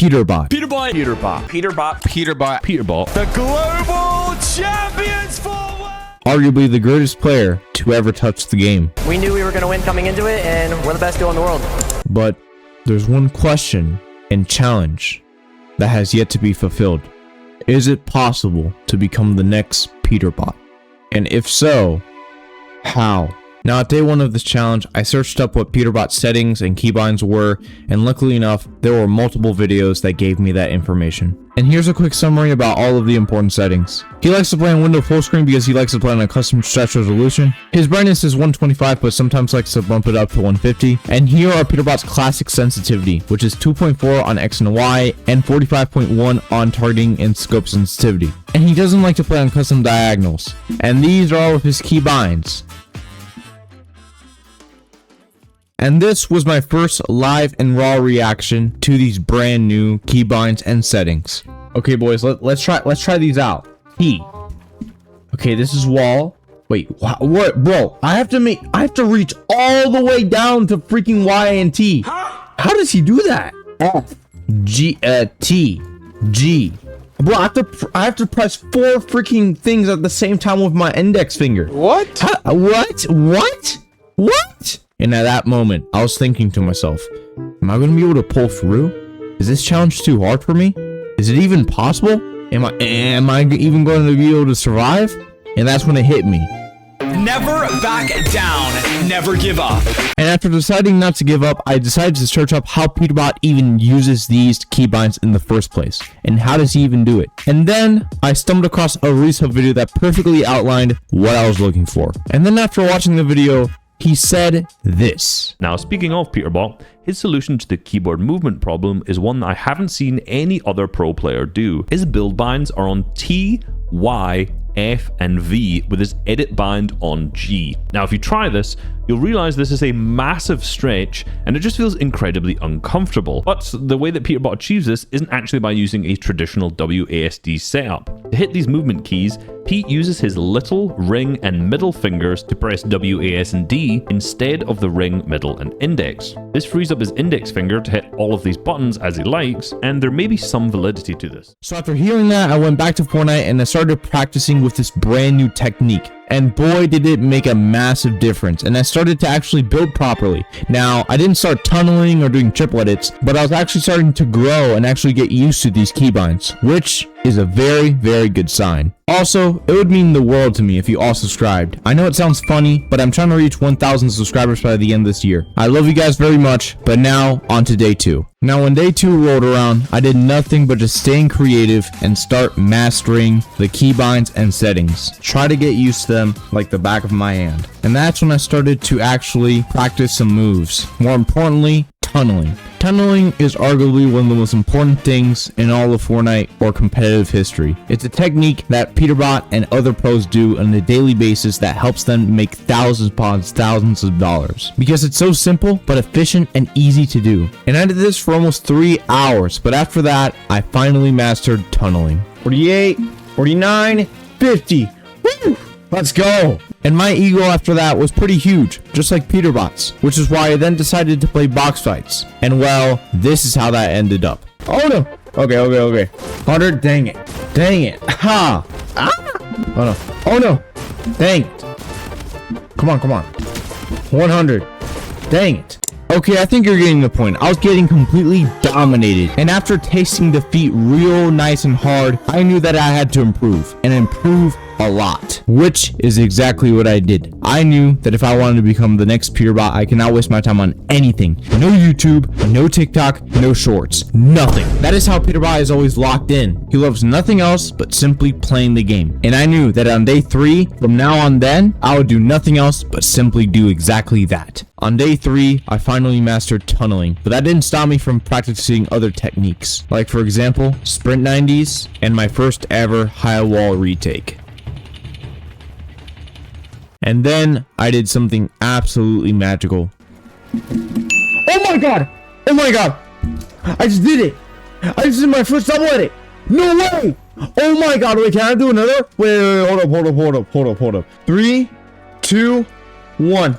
Peterbot. Peterbot. Peterbot. Peterbot. Peterbot. Peterbot. The global champions forward. Arguably the greatest player to ever touch the game. We knew we were going to win coming into it, and we're the best duo in the world. But there's one question and challenge that has yet to be fulfilled. Is it possible to become the next Peterbot? And if so, how? Now, at day one of this challenge, I searched up what Peterbot settings and keybinds were, and luckily enough, there were multiple videos that gave me that information. And here's a quick summary about all of the important settings. He likes to play on window full screen because he likes to play on a custom stretch resolution. His brightness is 125, but sometimes likes to bump it up to 150. And here are Peterbot's classic sensitivity, which is 2.4 on X and Y, and 45.1 on targeting and scope sensitivity. And he doesn't like to play on custom diagonals. And these are all of his keybinds. And this was my first live and raw reaction to these brand new keybinds and settings. Okay, boys, let's try these out. Key. Okay, this is wall. Wait, what, bro? I have to reach all the way down to freaking Y and T. How does he do that? F, G, T, G. Bro, I have to press 4 freaking things at the same time with my index finger. What? What? And at that moment, I was thinking to myself, am I going to be able to pull through? Is this challenge too hard for me? Is it even possible? Am I even going to be able to survive? And that's when it hit me. Never back down. Never give up. And after deciding not to give up, I decided to search up how Peterbot even uses these keybinds in the first place. And how does he even do it? And then I stumbled across a Reisshub video that perfectly outlined what I was looking for. And then after watching the video, he said this. Now, speaking of Peterbot, his solution to the keyboard movement problem is one that I haven't seen any other pro player do. His build binds are on T, Y, F, and V with his edit bind on G. Now, if you try this, you'll realize this is a massive stretch and it just feels incredibly uncomfortable. But the way that Peterbot achieves this isn't actually by using a traditional WASD setup. To hit these movement keys, Pete uses his little, ring, and middle fingers to press W, A, S, and D instead of the ring, middle, and index. This frees up his index finger to hit all of these buttons as he likes, and there may be some validity to this. So after hearing that, I went back to Fortnite and I started practicing with this brand new technique. And boy, did it make a massive difference. And I started to actually build properly. Now, I didn't start tunneling or doing triple edits, but I was actually starting to grow and actually get used to these keybinds, which is a very, very good sign. Also, it would mean the world to me if you all subscribed. I know it sounds funny, but I'm trying to reach 1,000 subscribers by the end of this year. I love you guys very much, but now on to day 2. Now, when day 2 rolled around, I did nothing but just staying creative and start mastering the keybinds and settings. Try to get used to them like the back of my hand. And that's when I started to actually practice some moves. More importantly, tunneling. Tunneling is arguably one of the most important things in all of Fortnite or competitive history. It's a technique that Peterbot and other pros do on a daily basis that helps them make thousands upon thousands of dollars. Because it's so simple, but efficient and easy to do. And I did this for almost 3 hours, but after that, I finally mastered tunneling. 48, 49, 50. Woo! Let's go! And my ego after that was pretty huge, just like Peterbot's, which is why I then decided to play box fights. And well, this is how that ended up. Oh no! Okay. 100, dang it. Ha! Ah! Oh no. Dang it. Come on. 100. Dang it. Okay, I think you're getting the point. I was getting completely dominated. And after tasting defeat real nice and hard, I knew that I had to improve. And improve a lot. Which is exactly what I did. I knew that if I wanted to become the next Peterbot, I cannot waste my time on anything. No YouTube, no TikTok, no shorts. Nothing. That is how Peterbot is always locked in. He loves nothing else but simply playing the game. And I knew that on day 3, from now on then, I would do nothing else but simply do exactly that. On day 3, I finally mastered tunneling, but that didn't stop me from practicing other techniques. Like for example, sprint 90s and my first ever high wall retake. And then I did something absolutely magical. Oh my god! I just did it! I just did my first double edit! No way! Oh my god, wait, can I do another? Wait, hold up. 3, 2, 1.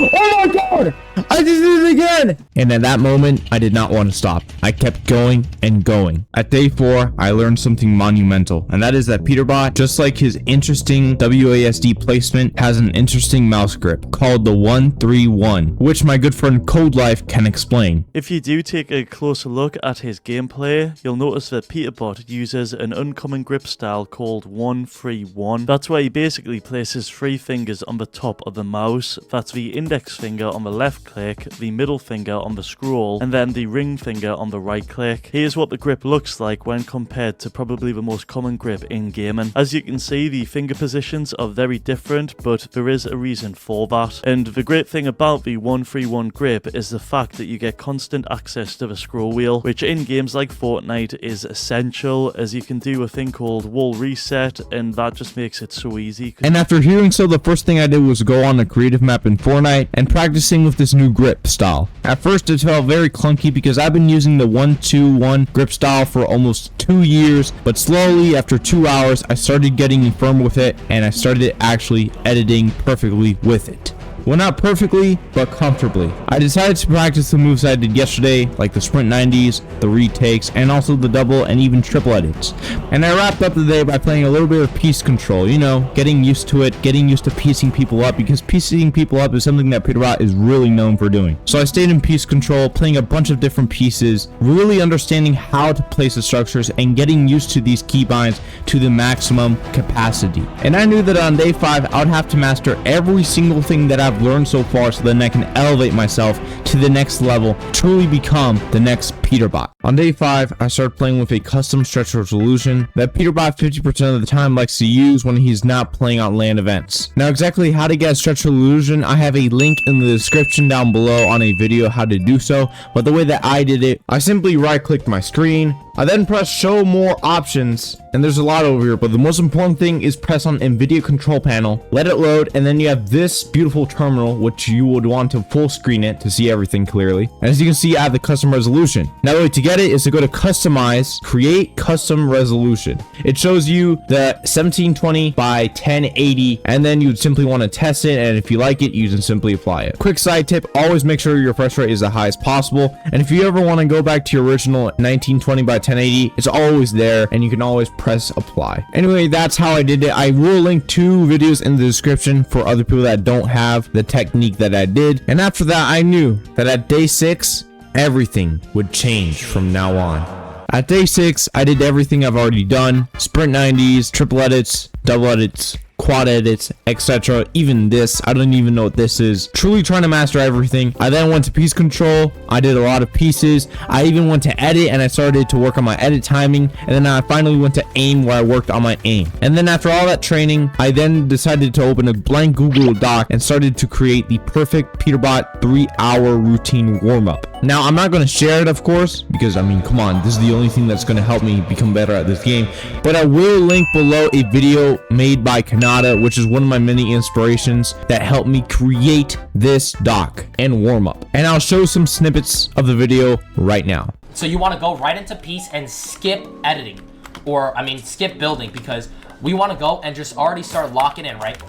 Oh my god! I just did it again! And at that moment, I did not want to stop. I kept going and going. At day 4, I learned something monumental, and that is that Peterbot, just like his interesting WASD placement, has an interesting mouse grip called the 131, which my good friend Codelife can explain. If you do take a closer look at his gameplay, you'll notice that Peterbot uses an uncommon grip style called 131. That's where he basically places 3 fingers on the top of the mouse. That's the index finger on the left click, the middle finger on the scroll, and then the ring finger on the right click. Here's what the grip looks like when compared to probably the most common grip in gaming. As you can see, the finger positions are very different, but there is a reason for that. And the great thing about the 131 grip is the fact that you get constant access to the scroll wheel, which in games like Fortnite is essential, as you can do a thing called wall reset, and that just makes it so easy. And after hearing so, the first thing I did was go on a creative map in Fortnite and practicing with this new grip style. At first it felt very clunky because I've been using the 121 grip style for almost 2 years, but slowly after 2 hours I started getting firm with it and I started actually editing perfectly with it. Well, not perfectly, but comfortably. I decided to practice the moves I did yesterday, like the sprint 90s, the retakes, and also the double and even triple edits. And I wrapped up the day by playing a little bit of piece control, you know, getting used to it, getting used to piecing people up, because piecing people up is something that Peterbot is really known for doing. So I stayed in piece control, playing a bunch of different pieces, really understanding how to place the structures, and getting used to these keybinds to the maximum capacity. And I knew that on day 5, I would have to master every single thing that I've learned so far so then I can elevate myself to the next level, truly become the next Peterbot. On day 5, I started playing with a custom stretch resolution that Peterbot 50% of the time likes to use when he's not playing on LAN events. Now exactly how to get a stretch resolution, I have a link in the description down below on a video how to do so, but the way that I did it, I simply right clicked my screen, I then press show more options, and there's a lot over here, but the most important thing is press on NVIDIA control panel, let it load, and then you have this beautiful terminal, which you would want to full screen it to see everything clearly. And as you can see, I have the custom resolution. Now the way to get it is to go to customize, create custom resolution. It shows you the 1720 by 1080, and then you'd simply want to test it, and if you like it, you can simply apply it. Quick side tip, always make sure your refresh rate is the highest possible, and if you ever want to go back to your original 1920 by 1080, it's always there and you can always press apply. Anyway, that's how I did it. I will link 2 videos in the description for other people that don't have the technique that I did. And after that, I knew that at day 6, everything would change from now on. At day 6, I did everything I've already done. Sprint 90s, triple edits, double edits, quad edits, etc. Even this, I don't even know what this is. Truly trying to master everything. I then went to piece control. I did a lot of pieces. I even went to edit and I started to work on my edit timing. And then I finally went to aim where I worked on my aim. And then after all that training, I then decided to open a blank Google Doc and started to create the perfect Peterbot 3-hour routine warm-up. Now, I'm not going to share it, of course, because, I mean, come on, this is the only thing that's going to help me become better at this game. But I will link below a video made by Khanada, which is one of my many inspirations that helped me create this doc and warm-up. And I'll show some snippets of the video right now. So you want to go right into piece and skip editing, or, I mean, skip building, because we want to go and just already start locking in, right?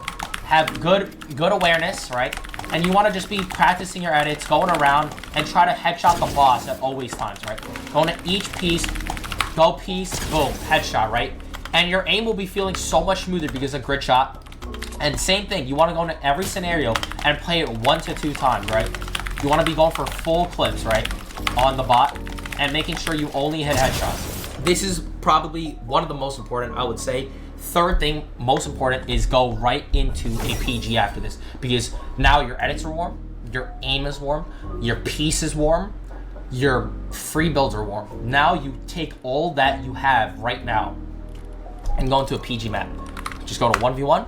Have good awareness, right? And you want to just be practicing your edits, going around and try to headshot the boss at always times, right? Going to each piece, go piece, boom, headshot, right? And your aim will be feeling so much smoother because of grid shot. And same thing, you want to go into every scenario and play it 1 to 2 times, right? You want to be going for full clips, right? On the bot and making sure you only hit headshots. This is probably one of the most important, I would say. Third thing, most important, is go right into a PG after this, because now your edits are warm, your aim is warm, your piece is warm, your free builds are warm. Now you take all that you have right now and go into a PG map. Just go to 1v1.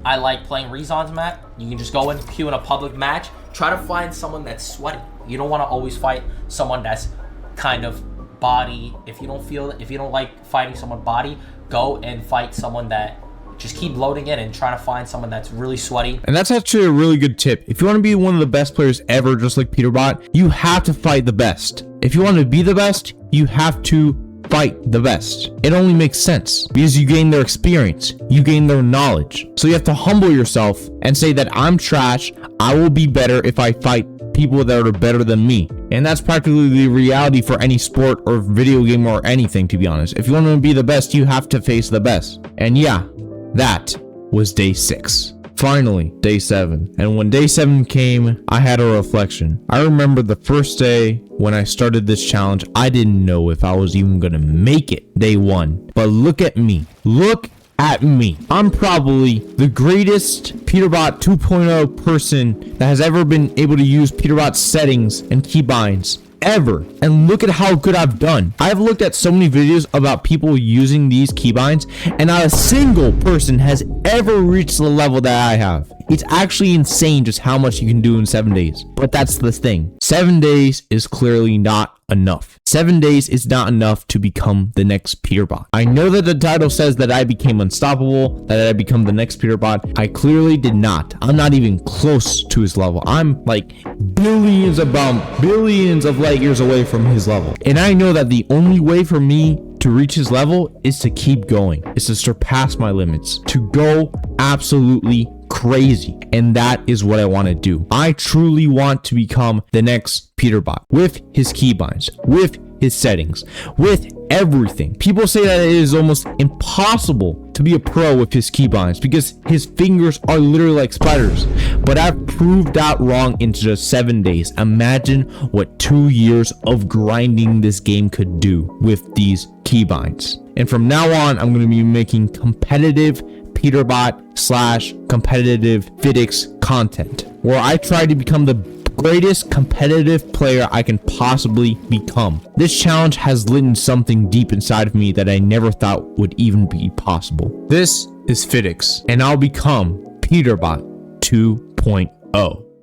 I like playing Reissub's map. You can just go in, queue in a public match. Try to find someone that's sweaty. You don't want to always fight someone that's kind of body. If you don't like fighting someone body, go and fight someone that just keep loading in and try to find someone that's really sweaty. And that's actually a really good tip. If you want to be one of the best players ever, just like Peterbot, you have to fight the best. If you want to be the best, you have to fight the best. It only makes sense because you gain their experience, you gain their knowledge. So you have to humble yourself and say that I'm trash. I will be better if I fight people that are better than me. And that's practically the reality for any sport or video game or anything, to be honest. If you want to be the best, you have to face the best. And yeah, that was day 6. Finally, day 7. And when day 7 came, I had a reflection. I remember the first day when I started this challenge, I didn't know if I was even gonna make it day 1. But look at me. Look at me. I'm probably the greatest Peterbot 2.0 person that has ever been able to use Peterbot settings and keybinds ever. And look at how good I've done. I've looked at so many videos about people using these keybinds, and not a single person has ever reached the level that I have. It's actually insane just how much you can do in 7 days. But that's the thing. 7 days is clearly not enough. 7 days is not enough to become the next Peterbot. I know that the title says that I became unstoppable, that I become the next Peterbot. I clearly did not. I'm not even close to his level. I'm like billions of light years away from his level. And I know that the only way for me to reach his level is to keep going, is to surpass my limits, to go absolutely crazy. And that is what I want to do. I truly want to become the next Peterbot with his keybinds, with his settings, with everything. People say that it is almost impossible to be a pro with his keybinds because his fingers are literally like spiders. But I've proved that wrong in just 7 days. Imagine what 2 years of grinding this game could do with these keybinds. And from now on, I'm going to be making competitive Peterbot / competitive Fidix content where I try to become the greatest competitive player I can possibly become. This challenge has lit something deep inside of me that I never thought would even be possible. This is Fidix, and I'll become Peterbot 2.0.